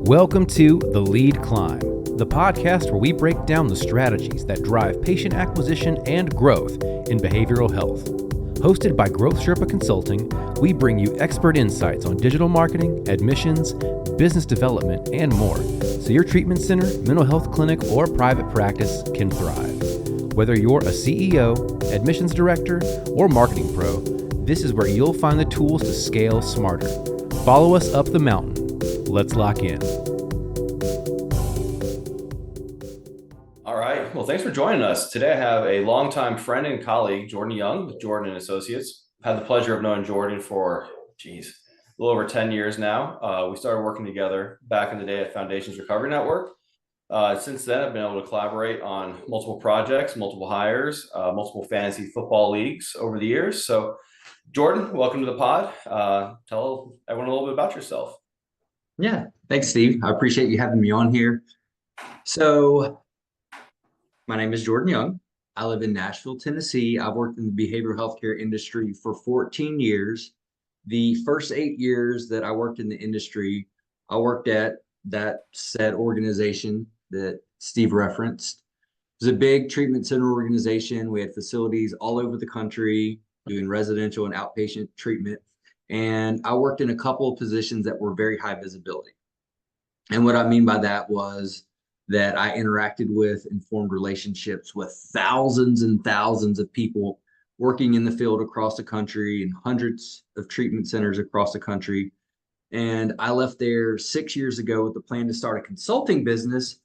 Welcome to The Lead Climb, the podcast where we break down the strategies that drive patient acquisition and growth in behavioral health. Hosted by Growth Sherpa Consulting, we bring you expert insights on digital marketing, admissions, business development, and more, so your treatment center, mental health clinic, or private practice can thrive. Whether you're a CEO, admissions director, or marketing pro, this is where you'll find the tools to scale smarter. Follow us up the mountain. Let's lock in. All right. Well, thanks for joining us. Today I have a longtime friend and colleague, Jordan Young with Jordan & Associates. I've had the pleasure of knowing Jordan for, a little over 10 years now. We started working together back in the day at Foundations Recovery Network. Since then, I've been able to collaborate on multiple projects, multiple hires, multiple fantasy football leagues over the years. So, Jordan, welcome to the pod. Tell everyone a little bit about yourself. Yeah, thanks, Steve. I appreciate you having me on here. So, my name is Jordan Young. I live in Nashville, Tennessee. I've worked in the behavioral healthcare industry for 14 years. The first 8 years that I worked in the industry, I worked at that said organization that Steve referenced. It was a big treatment center organization. We had facilities all over the country doing residential and outpatient treatment. And I worked in a couple of positions that were very high visibility. And what I mean by that was that I interacted with and formed relationships with thousands and thousands of people working in the field across the country and hundreds of treatment centers across the country. And I left there 6 years ago with the plan to start a consulting business,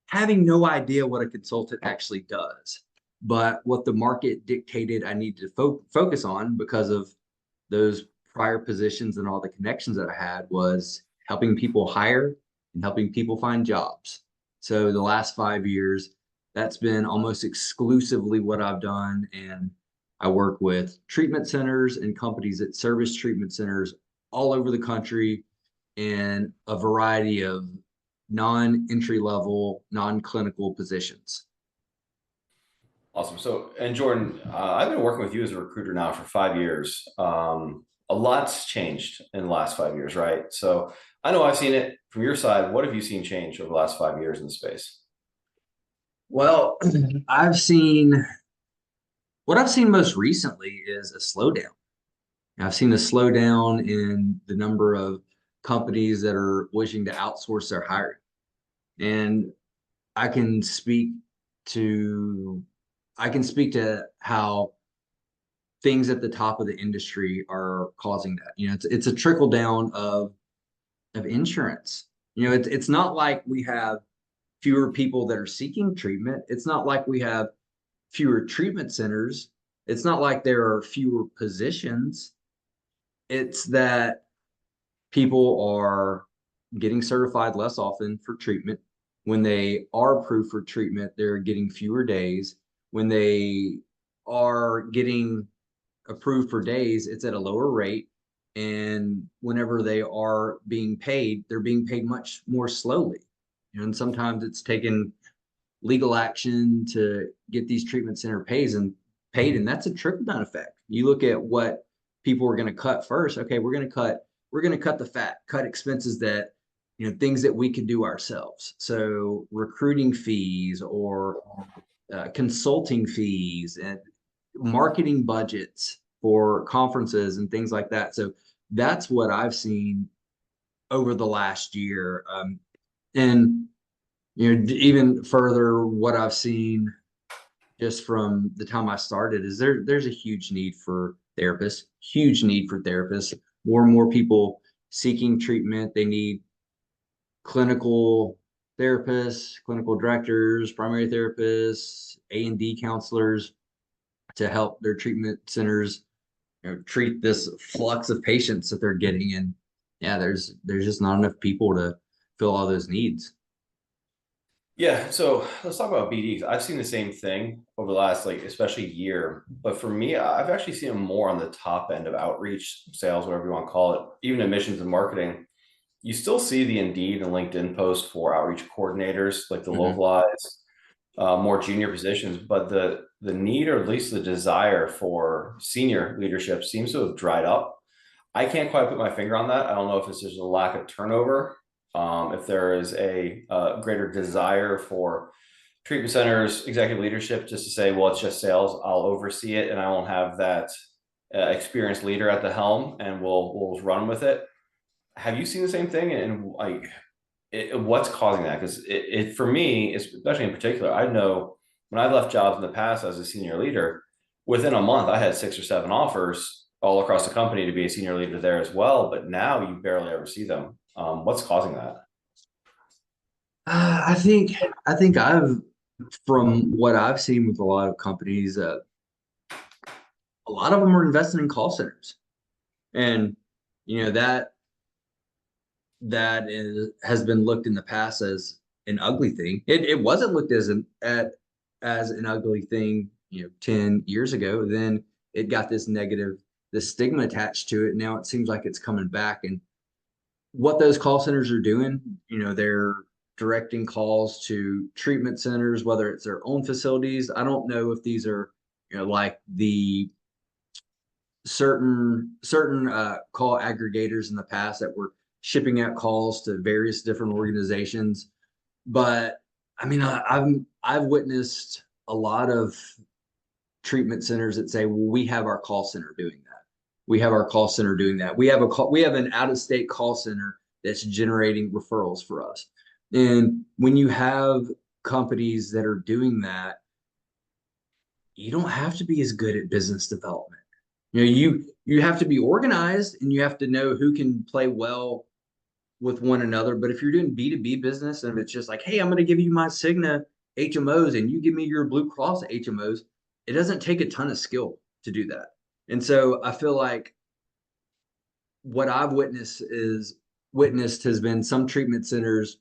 having no idea what a consultant actually does. But what the market dictated I needed to focus on because of those prior positions and all the connections that I had was helping people hire and helping people find jobs. So the last 5 years, that's been almost exclusively what I've done. And I work with treatment centers and companies that service treatment centers all over the country in a variety of non-entry level, non-clinical positions. Awesome. So, and Jordan, I've been working with you as a recruiter now for 5 years. A lot's changed in the last 5 years, right? So I know I've seen it from your side. What have you seen change over the last 5 years in the space? Well, what I've seen most recently is a slowdown. I've seen a slowdown in the number of companies that are wishing to outsource their hiring. And I can speak to how things at the top of the industry are causing that. It's a trickle down of insurance. It's not like we have fewer people that are seeking treatment. It's not like we have fewer treatment centers. It's not like there are fewer positions. It's that people are getting certified less often for treatment. When they are approved for treatment, they're getting fewer days. When they are getting approved for days, it's at a lower rate. And whenever they are being paid, they're being paid much more slowly. And sometimes it's taken legal action to get these treatment center paid, and that's a trickle-down effect. You look at what people are going to cut first. Okay, we're going to cut the fat, cut expenses that, things that we could do ourselves. So recruiting fees or consulting fees and marketing budgets for conferences and things like that. So that's what I've seen over the last year. And even further, what I've seen just from the time I started is there's a huge need for therapists, more and more people seeking treatment. They need clinical therapists, clinical directors, primary therapists, A&D counselors to help their treatment centers treat this flux of patients that they're getting. And yeah, there's just not enough people to fill all those needs. Yeah, so let's talk about BD. I've seen the same thing over the last, especially year. But for me, I've actually seen them more on the top end of outreach, sales, whatever you want to call it, even admissions and marketing. You still see the Indeed and LinkedIn post for outreach coordinators, like the localized, more junior positions. But the need, or at least the desire for senior leadership, seems to have dried up. I can't quite put my finger on that. I don't know if it's just a lack of turnover if there is a greater desire for treatment centers, executive leadership, just to say, well, it's just sales, I'll oversee it and I won't have that experienced leader at the helm, and we'll run with it. Have you seen the same thing? And like, what's causing that? Because it for me, especially in particular, I know when I've left jobs in the past as a senior leader, within a month, I had 6 or 7 offers all across the company to be a senior leader there as well. But now you barely ever see them. What's causing that? I think from what I've seen with a lot of companies, a lot of them are investing in call centers, and has been looked in the past as an ugly thing. It wasn't looked as an ugly thing, 10 years ago. Then it got this stigma attached to it. Now it seems like it's coming back. And what those call centers are doing, they're directing calls to treatment centers, whether it's their own facilities. I don't know if these are, like the certain call aggregators in the past that were shipping out calls to various different organizations. But I mean, I've witnessed a lot of treatment centers that say, well, we have our call center doing that. We have our call center doing that. We have an out-of-state call center that's generating referrals for us. And when you have companies that are doing that, you don't have to be as good at business development. You have to be organized, and you have to know who can play well with one another. But if you're doing B2B business, and it's just like, hey, I'm going to give you my Cigna HMOs and you give me your Blue Cross HMOs, it doesn't take a ton of skill to do that. And so I feel like what I've witnessed has been some treatment centers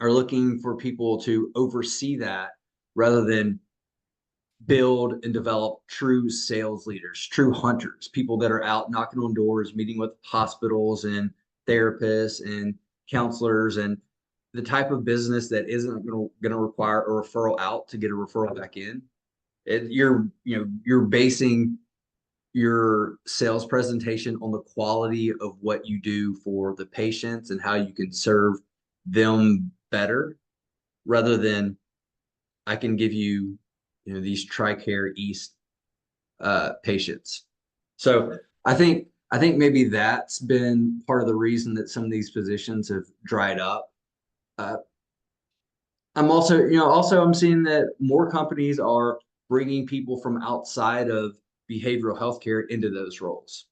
are looking for people to oversee that rather than build and develop true sales leaders, true hunters, people that are out knocking on doors, meeting with hospitals and therapists and counselors, and the type of business that isn't going to require a referral out to get a referral back in. You're basing your sales presentation on the quality of what you do for the patients and how you can serve them better, rather than I can give you, these TRICARE East patients. So I think maybe that's been part of the reason that some of these positions have dried up. I'm I'm seeing that more companies are bringing people from outside of behavioral healthcare into those roles.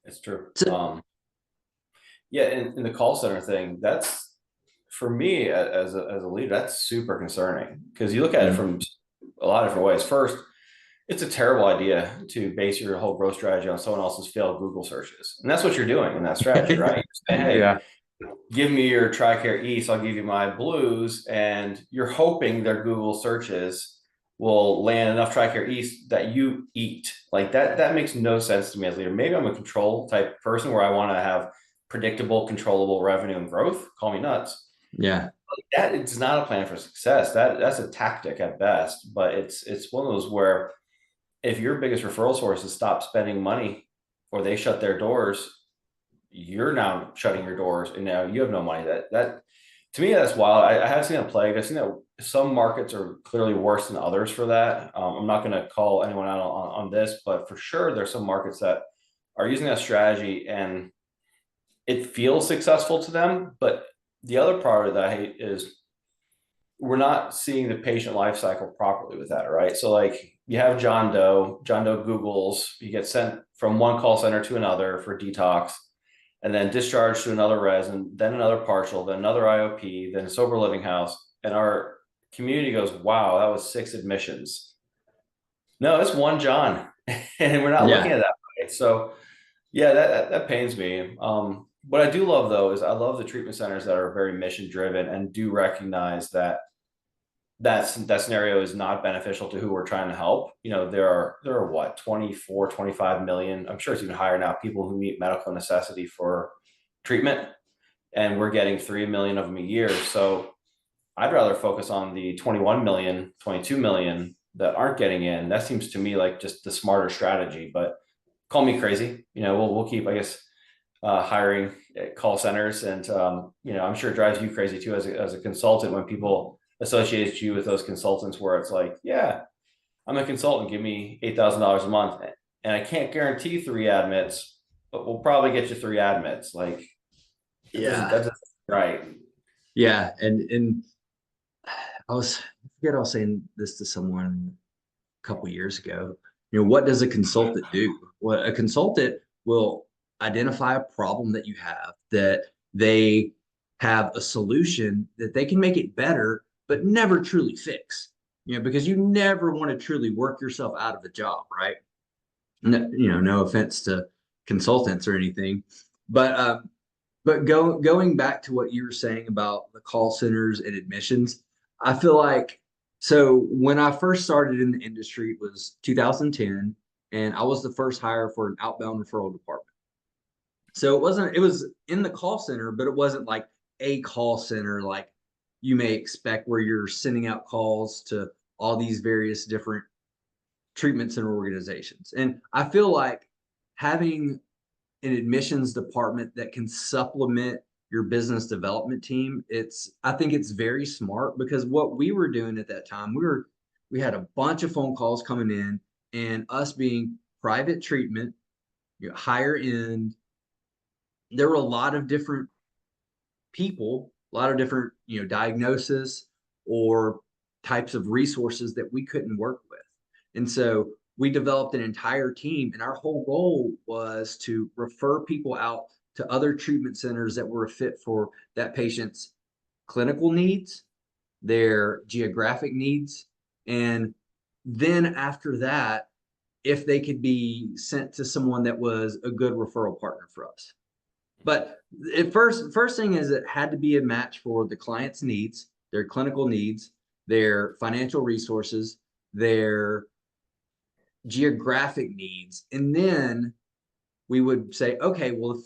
It's true. Yeah, in the call center thing, that's for me as a leader, that's super concerning, because you look at it from a lot of different ways. First, it's a terrible idea to base your whole growth strategy on someone else's failed Google searches, and that's what you're doing in that strategy, right? You're saying, hey, give me your TRICARE East, I'll give you my Blues, and you're hoping their Google searches will land enough TRICARE East that you eat. Like that makes no sense to me as a leader. Maybe I'm a control type person where I want to have predictable, controllable revenue and growth. Call me nuts. Yeah. That is not a plan for success. That's a tactic at best, but it's one of those where if your biggest referral sources stop spending money or they shut their doors, you're now shutting your doors and now you have no money. That to me, that's wild. I have seen a plague. I've seen that some markets are clearly worse than others for that. I'm not going to call anyone out on this, but for sure, there's some markets that are using that strategy and it feels successful to them. But the other part of that I hate is we're not seeing the patient life cycle properly with that, right? So like you have John Doe Googles, you get sent from one call center to another for detox, and then discharged to another resident, then another partial, then another IOP, then a sober living house. And our community goes, wow, that was 6 admissions. No, it's one John. And we're not looking at that way. So yeah, that pains me. What I do love though, is I love the treatment centers that are very mission driven and do recognize that scenario is not beneficial to who we're trying to help. There are what, 24, 25 million, I'm sure it's even higher now, people who meet medical necessity for treatment, and we're getting 3 million of them a year. So I'd rather focus on the 21 million, 22 million that aren't getting in. That seems to me like just the smarter strategy, but call me crazy. We'll keep, I guess, hiring at call centers. And, I'm sure it drives you crazy too, as a consultant, when people associate you with those consultants where it's like, yeah, I'm a consultant, give me $8,000 a month. And I can't guarantee 3 admits, but we'll probably get you 3 admits. Like, that doesn't right. Yeah. And I forget I was saying this to someone a couple of years ago. What does a consultant do? Well, a consultant will identify a problem that you have, that they have a solution that they can make it better, but never truly fix. Because you never want to truly work yourself out of a job, right? No, no offense to consultants or anything, but going back to what you were saying about the call centers and admissions, I feel like, so when I first started in the industry, it was 2010, and I was the first hire for an outbound referral department. So it was in the call center, but it wasn't like a call center like you may expect, where you're sending out calls to all these various different treatment center organizations. And I feel like having an admissions department that can supplement your business development team, I think it's very smart, because what we were doing at that time, we had a bunch of phone calls coming in, and us being private treatment, higher end, there were a lot of different people, a lot of different, diagnosis or types of resources that we couldn't work with. And so we developed an entire team, and our whole goal was to refer people out to other treatment centers that were a fit for that patient's clinical needs, their geographic needs. And then after that, if they could be sent to someone that was a good referral partner for us. But first thing is, it had to be a match for the client's needs, their clinical needs, their financial resources, their geographic needs. And then we would say, okay, well,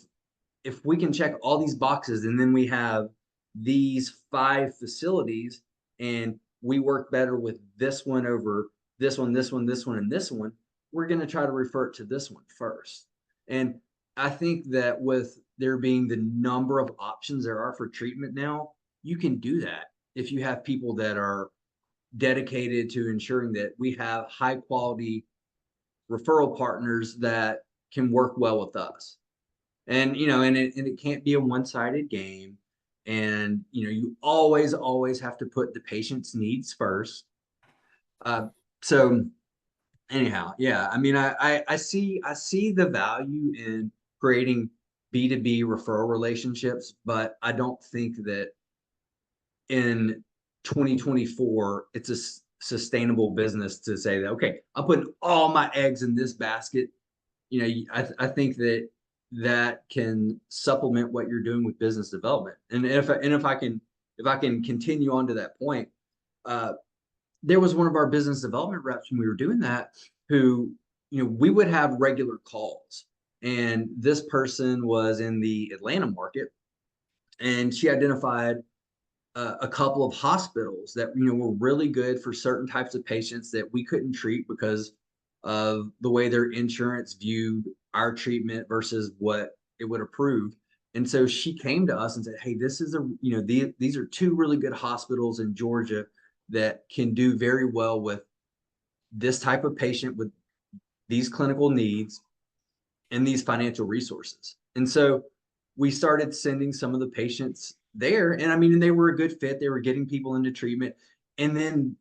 if we can check all these boxes, and then we have these 5 facilities, and we work better with this one over this one, this one, this one, and this one, we're going to try to refer it to this one first. And I think that with there being the number of options there are for treatment now, you can do that if you have people that are dedicated to ensuring that we have high quality referral partners that can work well with us. And it can't be a one-sided game. And you always have to put the patient's needs first. So anyhow, yeah, I mean, I see the value in creating B2B referral relationships, but I don't think that in 2024 it's a sustainable business to say that, okay, I'm putting all my eggs in this basket. I think that can supplement what you're doing with business development. And if I can continue on to that point, there was one of our business development reps when we were doing that, who, we would have regular calls, and this person was in the Atlanta market, and she identified a couple of hospitals that were really good for certain types of patients that we couldn't treat because of the way their insurance viewed our treatment versus what it would approve. And so she came to us and said, hey, this is these are 2 really good hospitals in Georgia that can do very well with this type of patient with these clinical needs and these financial resources. And so we started sending some of the patients there, and they were a good fit. They were getting people into treatment. And then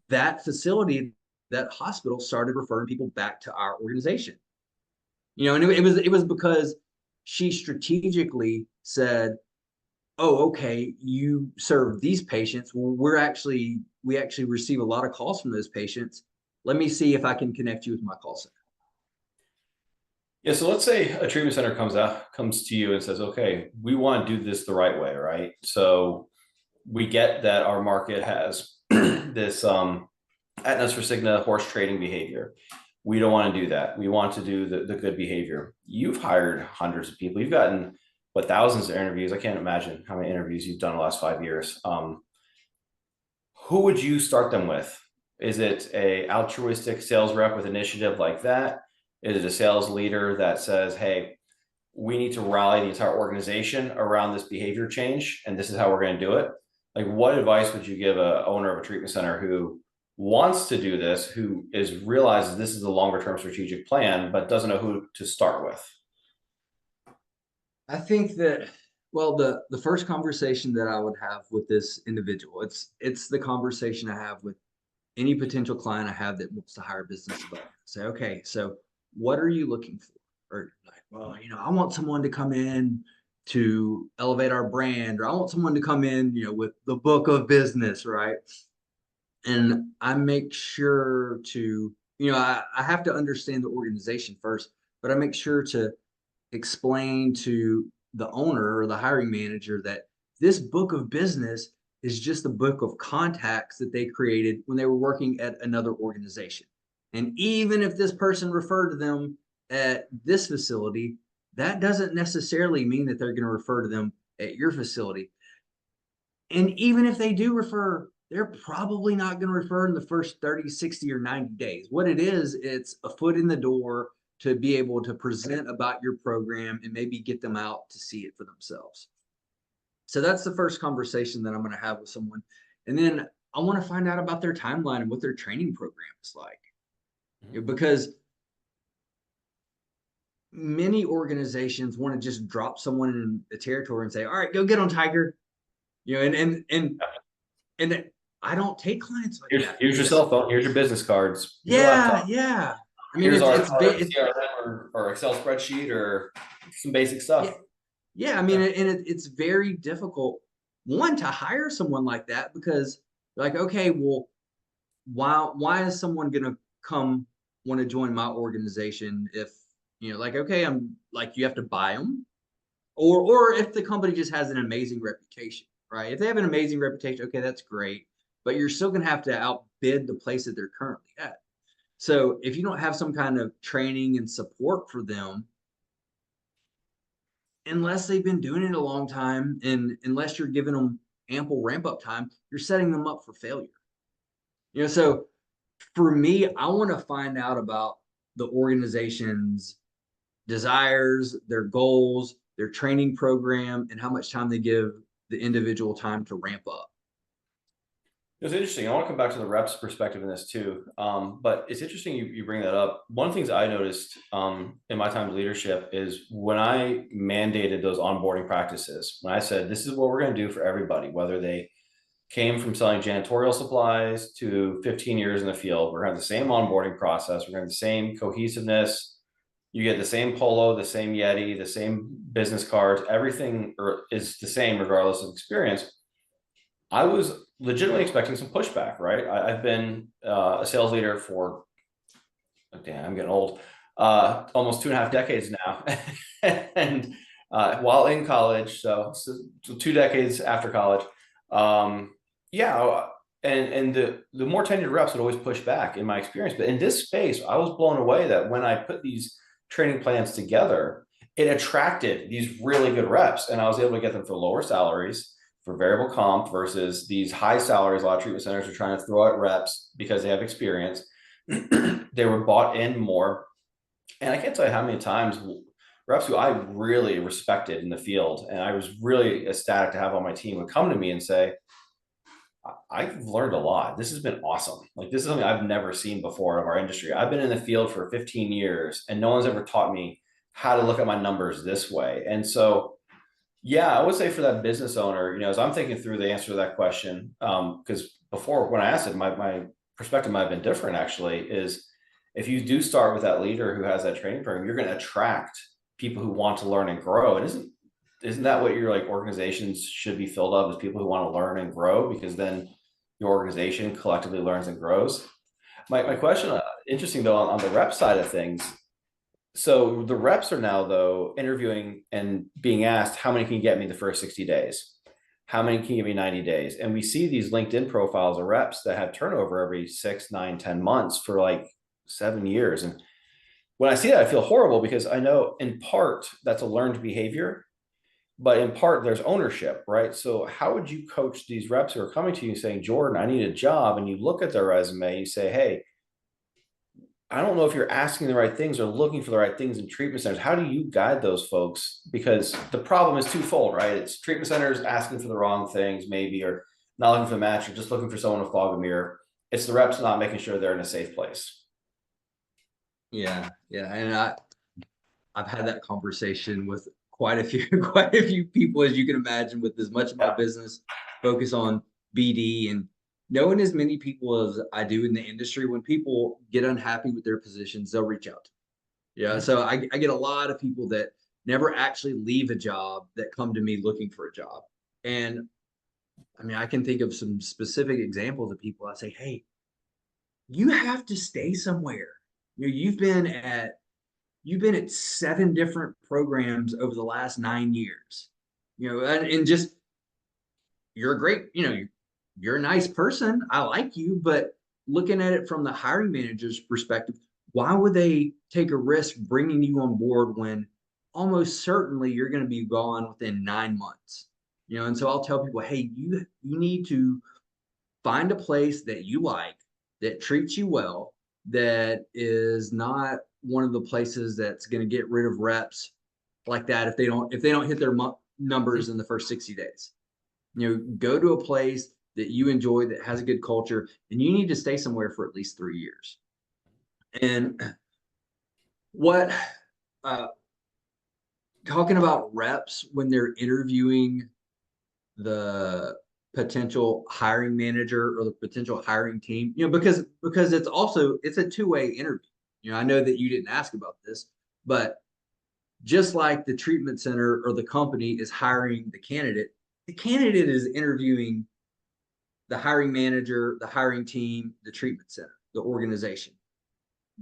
that facility, that hospital, started referring people back to our organization. And it was because she strategically said, oh, okay, you serve these patients. Well, we actually receive a lot of calls from those patients. Let me see if I can connect you with my call center. Yeah, so let's say a treatment center comes to you and says, okay, we want to do this the right way, right? So we get that our market has this Atlas for Cigna horse trading behavior. We don't want to do that. We want to do the good behavior. You've hired hundreds of people. You've gotten thousands of interviews. I can't imagine how many interviews you've done in the last 5 years. Who would you start them with? Is it a altruistic sales rep with initiative like that? Is it a sales leader that says, hey, we need to rally the entire organization around this behavior change, and this is how we're going to do it. Like, what advice would you give a owner of a treatment center who wants to do this, who realizes this is a longer term strategic plan, but doesn't know who to start with? I think that, well, the first conversation that I would have with this individual, it's the conversation I have with any potential client I have that wants to hire a business developer. Say, okay, so what are you looking for? Or like, well, I want someone to come in to elevate our brand, or I want someone to come in, with the book of business, right? And I make sure to, I have to understand the organization first, but I make sure to explain to the owner or the hiring manager that this book of business is just a book of contacts that they created when they were working at another organization. And even if this person referred to them at this facility, that doesn't necessarily mean that they're going to refer to them at your facility. And even if they do refer, they're probably not going to refer in the first 30, 60, or 90 days. What it is, it's a foot in the door to be able to present about your program and maybe get them out to see it for themselves. So that's the first conversation that I'm going to have with someone. And then I want to find out about their timeline and what their training program is like. Because many organizations want to just drop someone in the territory and say, all right, go get on, Tiger. And I don't take clients like that. Here's your cell phone. Here's your business cards. Yeah. I mean, here's our it's CRM or Excel spreadsheet or some basic stuff. Yeah. I mean, and it's very difficult, one, to hire someone like that, because like, okay, well, why is someone going to come want to join my organization if, like, okay, I'm like, you have to buy them, or if the company just has an amazing reputation, right? If they have an amazing reputation, okay, that's great, but you're still going to have to outbid the place that they're currently at. So if you don't have some kind of training and support for them, unless they've been doing it a long time, and unless you're giving them ample ramp up time, you're setting them up for failure. So for me, I want to find out about the organization's desires, their goals, their training program, and how much time they give the individual time to ramp up. It's interesting. I want to come back to the reps perspective in this too. But it's interesting you bring that up. One of the things I noticed in my time of leadership is when I mandated those onboarding practices, when I said, this is what we're going to do for everybody, whether they came from selling janitorial supplies to 15 years in the field, we're going to have the same onboarding process. We're going to have the same cohesiveness. You get the same polo, the same Yeti, the same business cards, everything is the same regardless of experience. I was legitimately expecting some pushback, right? I've been a sales leader for, damn, I'm getting old, almost 2.5 decades now. And while in college, so 2 decades after college, and the more tenured reps would always push back in my experience. But in this space, I was blown away that when I put these training plans together, it attracted these really good reps, and I was able to get them for lower salaries, for variable comp, versus these high salaries a lot of treatment centers are trying to throw at reps because they have experience. They were bought in more. And I can't tell you how many times reps who I really respected in the field, and I was really ecstatic to have on my team, would come to me and say, I've learned a lot. This has been awesome. Like, this is something I've never seen before of our industry. I've been in the field for 15 years and no one's ever taught me how to look at my numbers this way. And so, yeah, I would say for that business owner, as I'm thinking through the answer to that question, because before when I asked it, my perspective might have been different actually, is if you do start with that leader who has that training program, you're going to attract people who want to learn and grow. And isn't that what your organizations should be filled up, is people who want to learn and grow, because then your organization collectively learns and grows. My question, interesting though, on the rep side of things. So the reps are now though interviewing and being asked, how many can you get me the first 60 days? How many can you give me 90 days? And we see these LinkedIn profiles of reps that have turnover every 6, 9, 10 months for like 7 years. And when I see that, I feel horrible, because I know in part that's a learned behavior, but in part there's ownership, right? So how would you coach these reps who are coming to you saying, Jordan, I need a job? And you look at their resume, you say, hey, I don't know if you're asking the right things or looking for the right things in treatment centers. How do you guide those folks? Because the problem is twofold, right? It's treatment centers asking for the wrong things, maybe, or not looking for the match, or just looking for someone to fog a mirror. It's the reps not making sure they're in a safe place. Yeah, yeah, and I've had that conversation with quite a few quite a few people, as you can imagine, with as much of my Yeah. business focus on BD and knowing as many people as I do in the industry. When people get unhappy with their positions, they'll reach out to me. Yeah, so I get a lot of people that never actually leave a job that come to me looking for a job. And I mean, I can think of some specific examples of people. I say, hey, you have to stay somewhere. You've been at 7 different programs over the last 9 years. And just you're a great, you're a nice person. I like you, but looking at it from the hiring manager's perspective, why would they take a risk bringing you on board when almost certainly you're going to be gone within 9 months? And so I'll tell people, hey, you need to find a place that you like, that treats you well, that is not one of the places that's going to get rid of reps like that if they don't hit their numbers in the first 60 days. Go to a place that you enjoy, that has a good culture, and you need to stay somewhere for at least 3 years. And what talking about reps when they're interviewing the potential hiring manager or the potential hiring team, because it's a two-way interview. I know that you didn't ask about this, but just like the treatment center or the company is hiring the candidate is interviewing the hiring manager, the hiring team, the treatment center, the organization.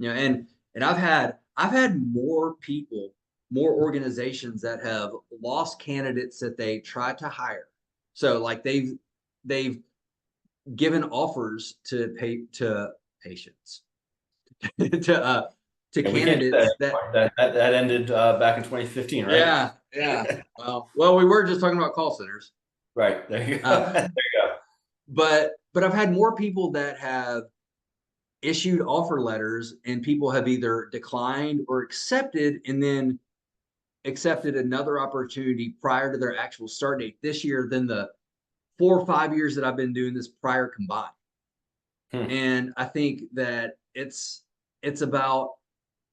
And I've had more people, more organizations that have lost candidates that they tried to hire. So like they've given offers to patients to And we can't do candidates that ended back in 2015, right? yeah. Well, we were just talking about call centers. Right. There you go. There you go. But I've had more people that have issued offer letters and people have either declined or accepted, and then accepted another opportunity prior to their actual start date this year than the 4 or 5 years that I've been doing this prior combined. And I think that it's about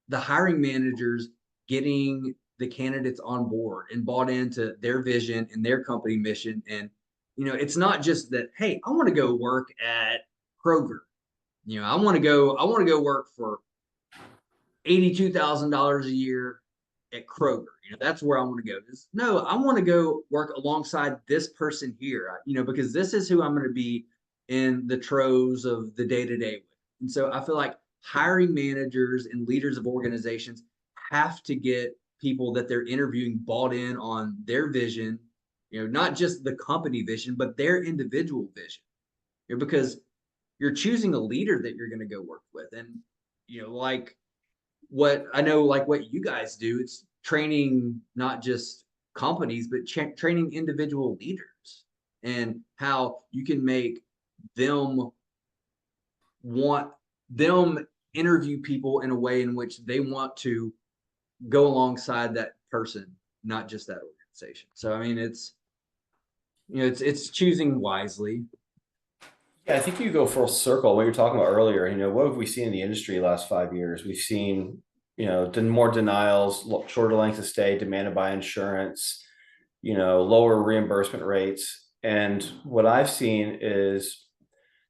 the hiring managers getting the candidates on board and bought into their vision and their company mission. And it's not just that, hey, I want to go work at Kroger. I want to go work for $82,000 a year at Kroger. That's where I want to go. No, I want to go work alongside this person here, because this is who I'm going to be in the throes of the day-to-day with. And so I feel like hiring managers and leaders of organizations have to get people that they're interviewing bought in on their vision, not just the company vision, but their individual vision. Because you're choosing a leader that you're going to go work with. And, like what you guys do, it's training not just companies, but training individual leaders, and how you can make them interview people in a way in which they want to go alongside that person, not just that organization. So I mean, it's choosing wisely. Yeah, I think you go full circle. What you're talking about earlier, what have we seen in the industry the last 5 years? We've seen, more denials, shorter lengths of stay demanded by insurance, lower reimbursement rates. And what I've seen is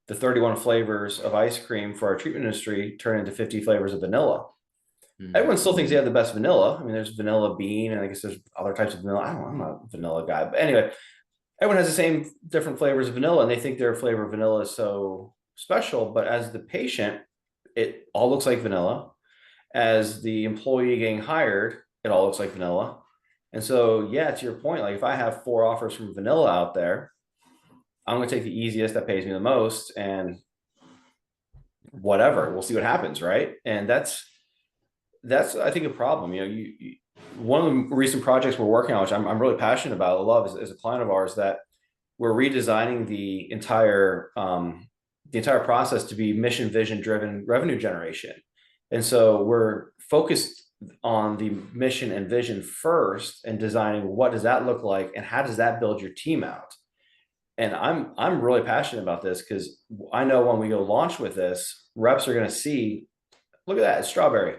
the 31 flavors of ice cream for our treatment industry turn into 50 flavors of vanilla. Everyone still thinks they have the best vanilla. I mean, there's vanilla bean, and I guess there's other types of vanilla. I don't know, I'm not a vanilla guy, but anyway, everyone has the same different flavors of vanilla, and they think their flavor of vanilla is so special. But as the patient, it all looks like vanilla. As the employee getting hired, it all looks like vanilla. And so, yeah, to your point, like if I have 4 offers from vanilla out there, I'm going to take the easiest that pays me the most, and whatever, we'll see what happens, right? And that's I think a problem. One of the recent projects we're working on, which I'm really passionate about, I love, is a client of ours that we're redesigning the entire process to be mission vision driven revenue generation. And so we're focused on the mission and vision first and designing what does that look like and how does that build your team out. And I'm really passionate about this because I know when we go launch with this, reps are going to see, look at that, it's strawberry.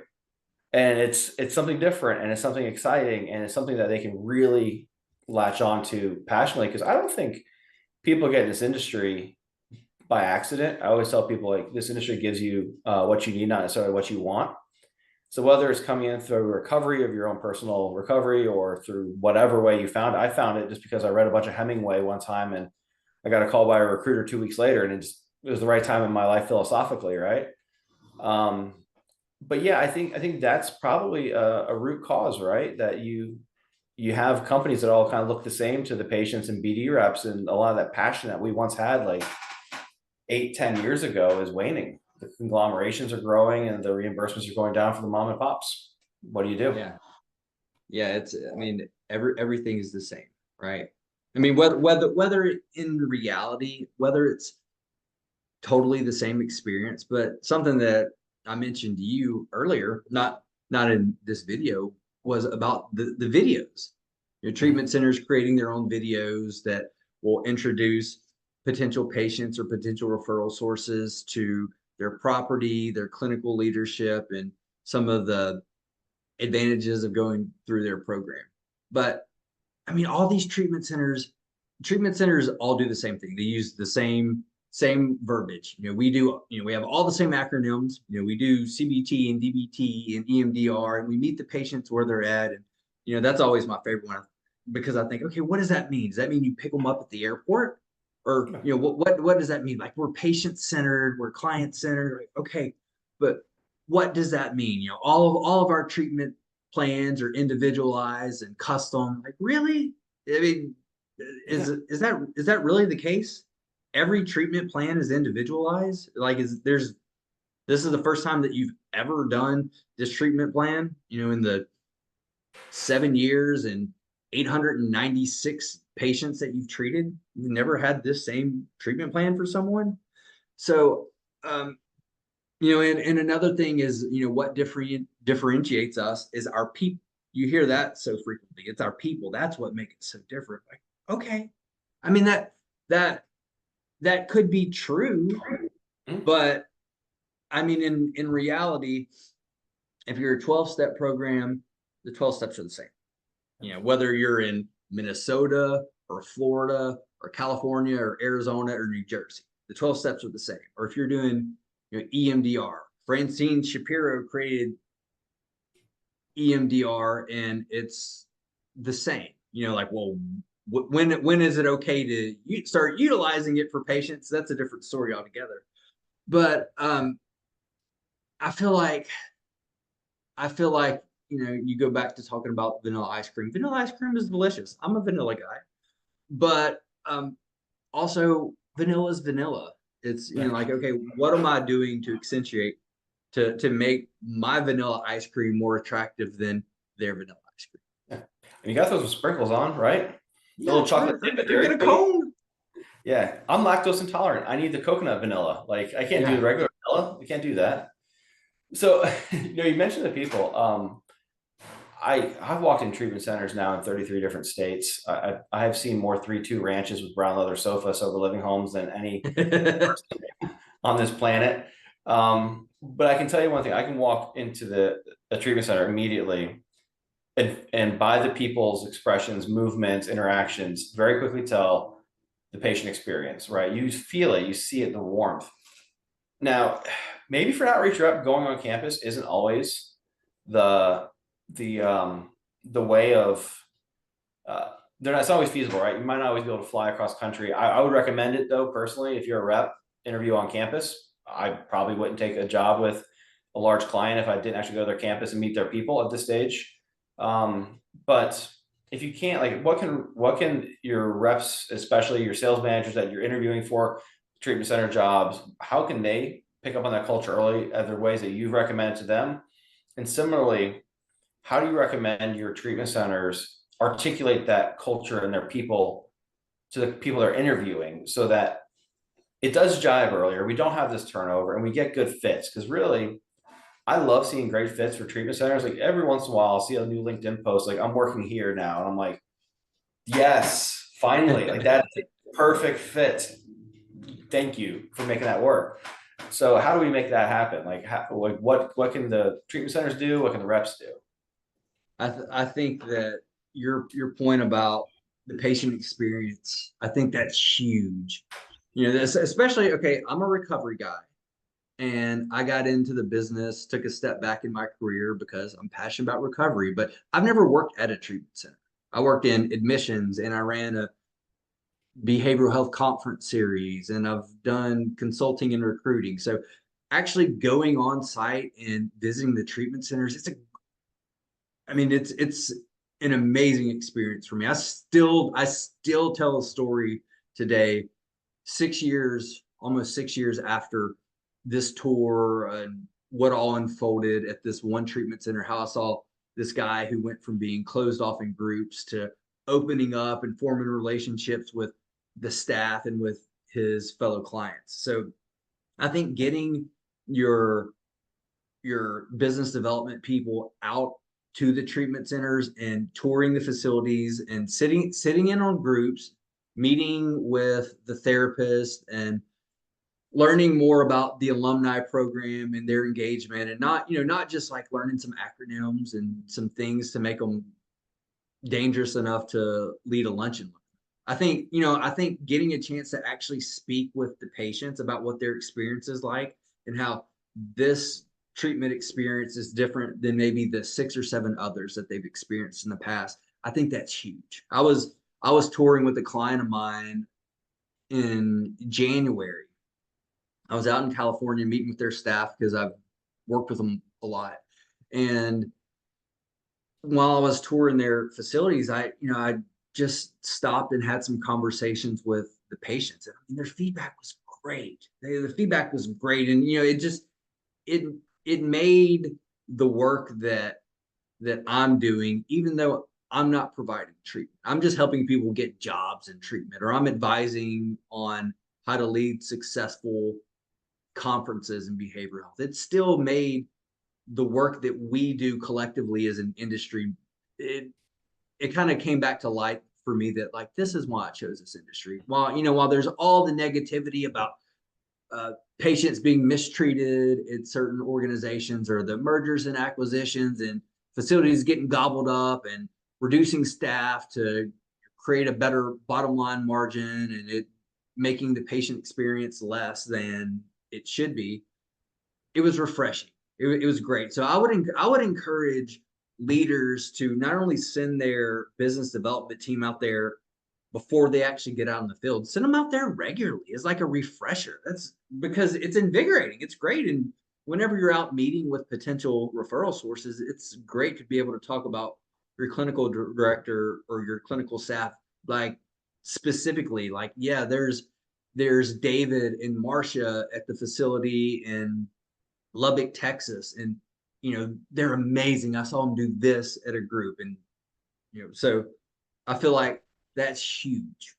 And it's something different and it's something exciting and it's something that they can really latch on to passionately. Because I don't think people get in this industry by accident. I always tell people like this industry gives you what you need, not necessarily what you want. So whether it's coming in through recovery of your own personal recovery or through whatever way you found it, I found it just because I read a bunch of Hemingway one time and I got a call by a recruiter 2 weeks later and it was the right time in my life philosophically, right? But yeah, I think that's probably a root cause, right? That you have companies that all kind of look the same to the patients and BD reps, and a lot of that passion that we once had like 8-10 years ago is waning. The conglomerations are growing and the reimbursements are going down for the mom and pops. What do you do? Yeah, I mean, everything is the same, right? I mean, whether in reality, whether it's totally the same experience, but something that I mentioned to you earlier, not in this video, was about the videos. Your treatment centers creating their own videos that will introduce potential patients or potential referral sources to their property, their clinical leadership, and some of the advantages of going through their program. But I mean, all these treatment centers all do the same thing. They use the same verbiage. We have all the same acronyms. We do CBT and DBT and EMDR, and we meet the patients where they're at. And that's always my favorite one because I think, okay, what does that mean? Does that mean you pick them up at the airport? Or what does that mean? Like, we're patient-centered, we're client-centered. Like, okay, but what does that mean? All of our treatment plans are individualized and custom. Like, really? I mean, is that really the case? Every treatment plan is individualized? Like, this is the first time that you've ever done this treatment plan, in the 7 years and 896 patients that you've treated? You've never had this same treatment plan for someone? So, and another thing is, what differentiates us is our people. You hear that so frequently. It's our people. That's what makes it so different. Like, okay. I mean, that could be true, but I mean, in reality, if you're a 12-step program, the 12 steps are the same. Whether you're in Minnesota or Florida or California or Arizona or New Jersey, the 12 steps are the same. Or if you're doing EMDR, Francine Shapiro created EMDR and it's the same. Like, well, when is it okay to start utilizing it for patients? That's a different story altogether. But I feel like you go back to talking about vanilla ice cream. Vanilla ice cream is delicious. I'm a vanilla guy, but also vanilla is vanilla. It's like, okay, what am I doing to accentuate to make my vanilla ice cream more attractive than their vanilla ice cream? Yeah. And you got those with sprinkles on, right? Yeah, a little chocolate dip get a cone. Yeah, I'm lactose intolerant. I need the coconut vanilla. Like, I can't do the regular vanilla. I can't do that. So, you mentioned the people. I've walked in treatment centers now in 33 different states. I have seen more 3-2 ranches with brown leather sofas over living homes than any person on this planet. But I can tell you one thing: I can walk into a treatment center immediately, and by the people's expressions, movements, interactions, very quickly tell the patient experience. Right? You feel it, you see it, the warmth. Now, maybe for an outreach rep, going on campus isn't always the way of it's not always feasible, right? You might not always be able to fly across country. I would recommend it though, personally. If you're a rep, interview on campus. I probably wouldn't take a job with a large client if I didn't actually go to their campus and meet their people at this stage. But if you can't, like, what can your reps, especially your sales managers that you're interviewing for treatment center jobs, how can they pick up on that culture early? Are there ways that you've recommended to them? And similarly, how do you recommend your treatment centers articulate that culture and their people to the people they're interviewing so that it does jive earlier, we don't have this turnover, and we get good fits? Because really, I love seeing great fits for treatment centers. Like every once in a while, I'll see a new LinkedIn post, like I'm working here now. And I'm like, yes, finally, like that's a perfect fit. Thank you for making that work. So how do we make that happen? Like, what can the treatment centers do? What can the reps do? I think that your point about the patient experience, I think that's huge. You know, this especially, okay, I'm a recovery guy and I got into the business, took a step back in my career because I'm passionate about recovery, but I've never worked at a treatment center. I worked in admissions and I ran a behavioral health conference series and I've done consulting and recruiting. So actually going on site and visiting the treatment centers, it's an amazing experience for me. I still tell a story today, 6 years, almost 6 years after this tour and what all unfolded at this one treatment center, how I saw this guy who went from being closed off in groups to opening up and forming relationships with the staff and with his fellow clients. So I think getting your business development people out to the treatment centers and touring the facilities and sitting in on groups, meeting with the therapist and learning more about the alumni program and their engagement, and not just like learning some acronyms and some things to make them dangerous enough to lead a luncheon. I think getting a chance to actually speak with the patients about what their experience is like and how this treatment experience is different than maybe the 6 or 7 others that they've experienced in the past. I think that's huge. I was touring with a client of mine in January. I was out in California meeting with their staff because I've worked with them a lot. And while I was touring their facilities, I just stopped and had some conversations with the patients. And I mean, their feedback was great. The feedback was great. And it made the work that I'm doing, even though I'm not providing treatment. I'm just helping people get jobs and treatment, or I'm advising on how to lead successful conferences in behavioral health. It still made the work that we do collectively as an industry, it kind of came back to light for me that like this is why I chose this industry. While there's all the negativity about patients being mistreated in certain organizations or the mergers and acquisitions and facilities getting gobbled up and reducing staff to create a better bottom line margin and it making the patient experience less than it should be, it was refreshing. It was great. So I would encourage leaders to not only send their business development team out there before they actually get out in the field, send them out there regularly. It's like a refresher. That's because it's invigorating. It's great. And whenever you're out meeting with potential referral sources, it's great to be able to talk about your clinical director or your clinical staff, like specifically, like, yeah, there's David and Marcia at the facility in Lubbock, Texas, and they're amazing. I saw them do this at a group, and so I feel like that's huge.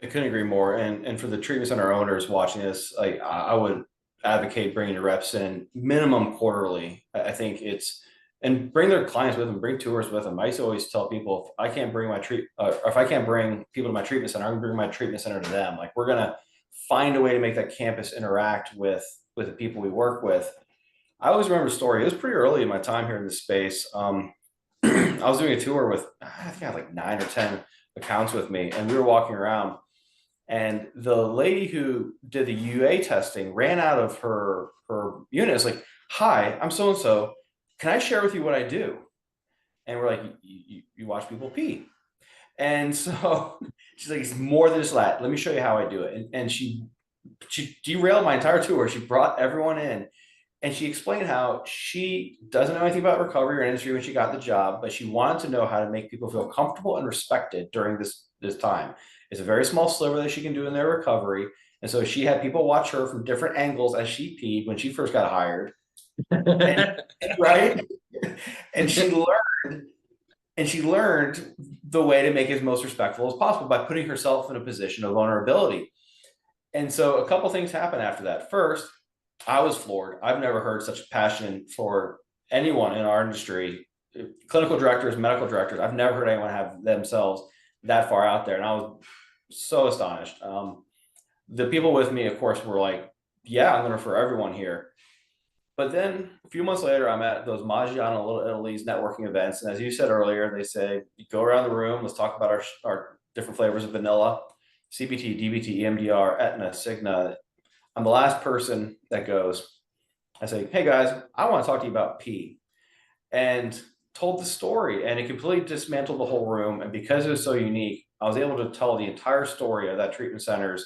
I couldn't agree more. And for the treatment center owners watching this, I would advocate bringing your reps in minimum quarterly. I think and bring their clients with them, bring tours with them. I used to always tell people, if I can't bring if I can't bring people to my treatment center, I'm gonna bring my treatment center to them. Like we're gonna find a way to make that campus interact with the people we work with. I always remember a story. It was pretty early in my time here in this space. I was doing a tour with, I think I had like 9 or 10 accounts with me, and we were walking around. And the lady who did the UA testing ran out of her unit. It's like, hi, I'm so and so. Can I share with you what I do? And we're like, you watch people pee. And so she's like, it's more than just that. Let me show you how I do it. And she derailed my entire tour. She brought everyone in. And she explained how she doesn't know anything about recovery or industry when she got the job, but she wanted to know how to make people feel comfortable and respected during this time. It's a very small sliver that she can do in their recovery. And so she had people watch her from different angles as she peed when she first got hired. Right? And she learned the way to make it as most respectful as possible by putting herself in a position of vulnerability. And so a couple things happen after that. First, I was floored. I've never heard such passion for anyone in our industry, clinical directors, medical directors. I've never heard anyone have themselves that far out there. And I was so astonished. The people with me, of course, were like, yeah, I'm going to refer everyone here. But then a few months later, I'm at those Maggiano Little Italy's networking events. And as you said earlier, they say, go around the room, let's talk about our different flavors of vanilla, CBT, DBT, EMDR, Aetna, Cigna. I'm the last person that goes. I say, hey guys, I want to talk to you about P. And told the story, and it completely dismantled the whole room. And because it was so unique, I was able to tell the entire story of that treatment center's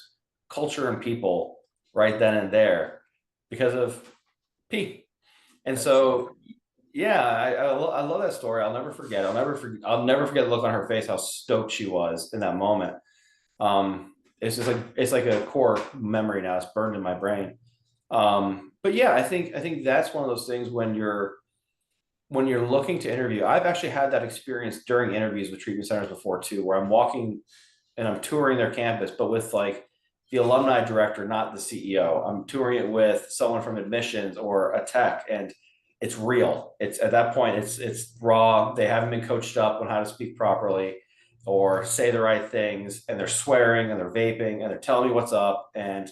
culture and people right then and there because of P. And so, yeah, I love that story. I'll never forget. I'll never forget the look on her face, how stoked she was in that moment. It's just like, it's like a core memory now. It's burned in my brain. But yeah, I think that's one of those things when you're looking to interview. I've actually had that experience during interviews with treatment centers before too, where I'm walking and I'm touring their campus, but with like the alumni director, not the CEO. I'm touring it with someone from admissions or a tech, and it's real. It's at that point, it's raw. They haven't been coached up on how to speak properly or say the right things, and they're swearing and they're vaping and they're telling me what's up, and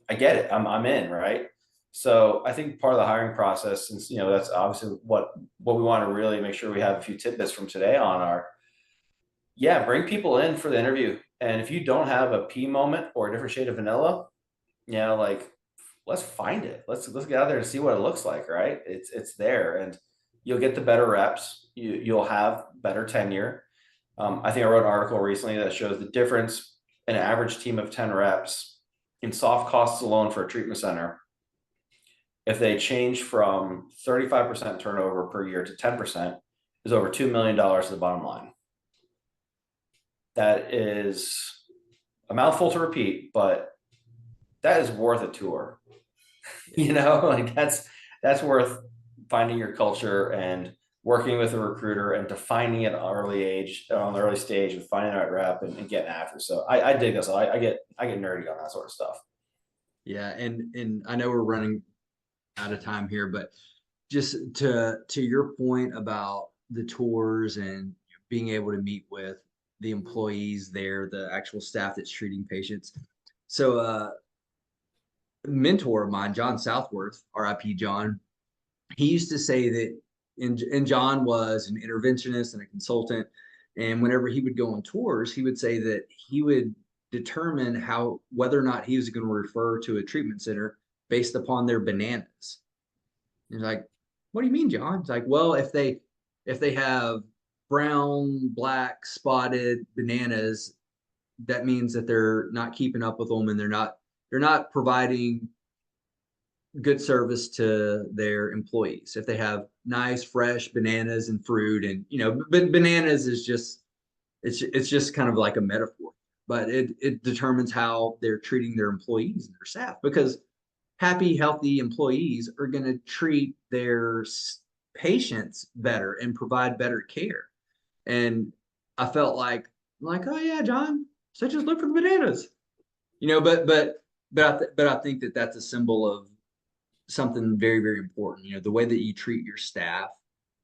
I get it. I'm in, right? So I think part of the hiring process, since that's obviously what we want to really make sure we have a few tidbits from today on are, yeah, bring people in for the interview. And if you don't have a P moment or a different shade of vanilla, like let's find it. Let's get out there and see what it looks like, right? It's there, and you'll get the better reps. You'll have better tenure. I think I wrote an article recently that shows the difference in an average team of 10 reps in soft costs alone for a treatment center. If they change from 35% turnover per year to 10%, is over $2 million to the bottom line. That is a mouthful to repeat, but that is worth a tour. Like that's worth finding your culture and working with a recruiter and defining it on the early stage and finding the right rep and getting after. So I dig this. I get nerdy on that sort of stuff. Yeah, and I know we're running out of time here, but just to your point about the tours and being able to meet with the employees there, the actual staff that's treating patients. So a mentor of mine, John Southworth, RIP John, he used to say that, and John was an interventionist and a consultant, and whenever he would go on tours, he would say that he would determine whether or not he was going to refer to a treatment center based upon their bananas. He's like, what do you mean, John? It's like, well, if they have brown, black, spotted bananas, that means that they're not keeping up with them and they're not providing good service to their employees. If they have nice, fresh bananas and fruit, and bananas is just it's just kind of like a metaphor, but it determines how they're treating their employees and their staff, because happy, healthy employees are going to treat their patients better and provide better care. And I felt like, oh yeah, John, so just look for the bananas, but I think that that's a symbol of something very, very important. The way that you treat your staff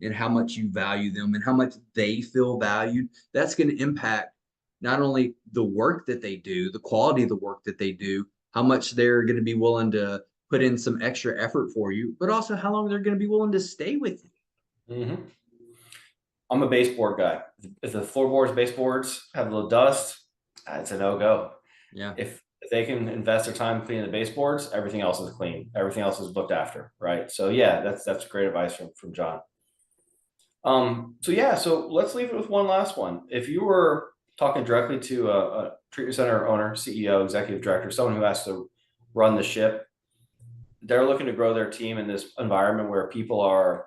and how much you value them and how much they feel valued, that's going to impact not only the work that they do, the quality of the work that they do, how much they're going to be willing to put in some extra effort for you, but also how long they're going to be willing to stay with you. Mm-hmm. I'm a baseboard guy. If the floorboards, baseboards have a little dust, it's a no-go. Yeah. If they can invest their time cleaning the baseboards, everything else is clean. Everything else is looked after, right? So yeah, that's great advice from John. So let's leave it with one last one. If you were talking directly to a treatment center owner, CEO, executive director, someone who has to run the ship, they're looking to grow their team in this environment where people are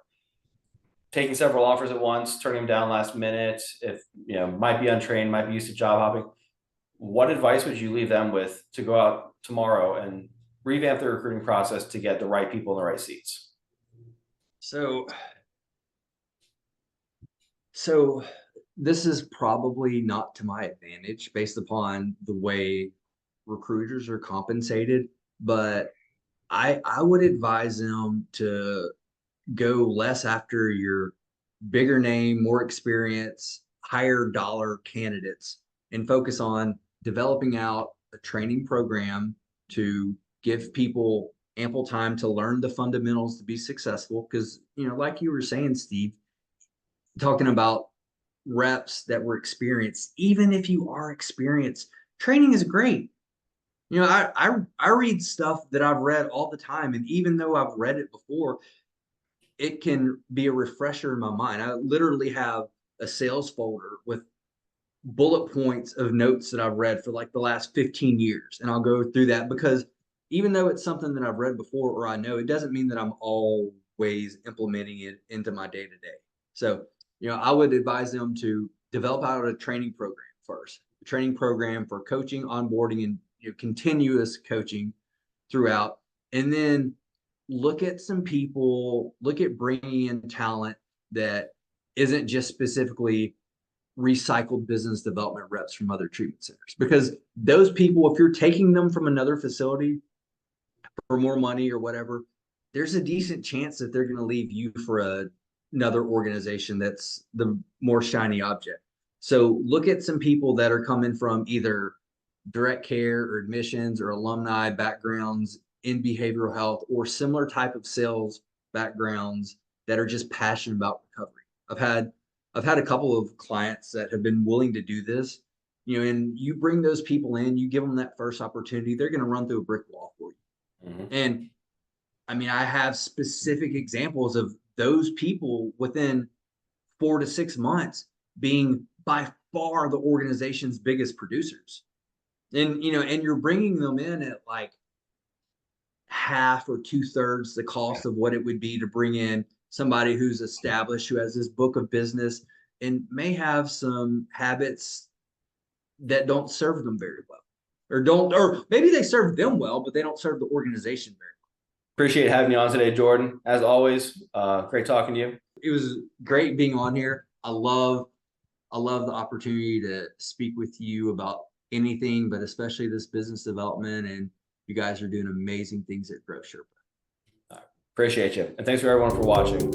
taking several offers at once, turning them down last minute, if might be untrained, might be used to job hopping. What advice would you leave them with to go out tomorrow and revamp the recruiting process to get the right people in the right seats? So this is probably not to my advantage based upon the way recruiters are compensated, but I would advise them to go less after your bigger name, more experience, higher dollar candidates, and focus on developing out a training program to give people ample time to learn the fundamentals to be successful. Because, like you were saying, Steve, talking about reps that were experienced, even if you are experienced, training is great. I read stuff that I've read all the time, and even though I've read it before, it can be a refresher in my mind. I literally have a sales folder with bullet points of notes that I've read for like the last 15 years. And I'll go through that because even though it's something that I've read before or I know, it doesn't mean that I'm always implementing it into my day to day. So, I would advise them to develop out a training program first, a training program for coaching, onboarding, and continuous coaching throughout. And then look at bringing in talent that isn't just specifically recycled business development reps from other treatment centers, because those people, if you're taking them from another facility for more money or whatever, there's a decent chance that they're going to leave you for another organization that's the more shiny object. So look at some people that are coming from either direct care or admissions or alumni backgrounds in behavioral health or similar type of sales backgrounds that are just passionate about recovery. I've had a couple of clients that have been willing to do this, and you bring those people in, you give them that first opportunity, they're going to run through a brick wall for you. Mm-hmm. And I mean, I have specific examples of those people within 4 to 6 months being by far the organization's biggest producers. And, and you're bringing them in at like half or 2/3 the cost of what it would be to bring in somebody who's established, who has this book of business and may have some habits that don't serve them very well, or maybe they serve them well, but they don't serve the organization very well. Appreciate having you on today, Jordan. As always, great talking to you. It was great being on here. I love the opportunity to speak with you about anything, but especially this business development, and you guys are doing amazing things at Growth Sherpa. Appreciate you. And thanks for everyone for watching.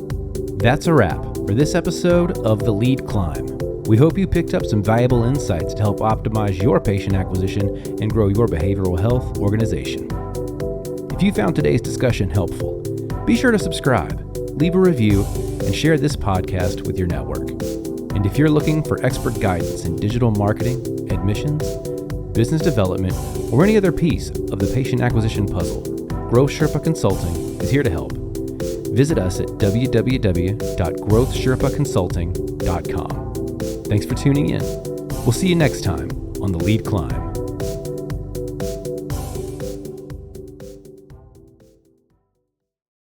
That's a wrap for this episode of The Lead Climb. We hope you picked up some valuable insights to help optimize your patient acquisition and grow your behavioral health organization. If you found today's discussion helpful, be sure to subscribe, leave a review, and share this podcast with your network. And if you're looking for expert guidance in digital marketing, admissions, business development, or any other piece of the patient acquisition puzzle, Growth Sherpa Consulting is here to help. Visit us at www.growthsherpaconsulting.com. Thanks for tuning in. We'll see you next time on The Lead Climb.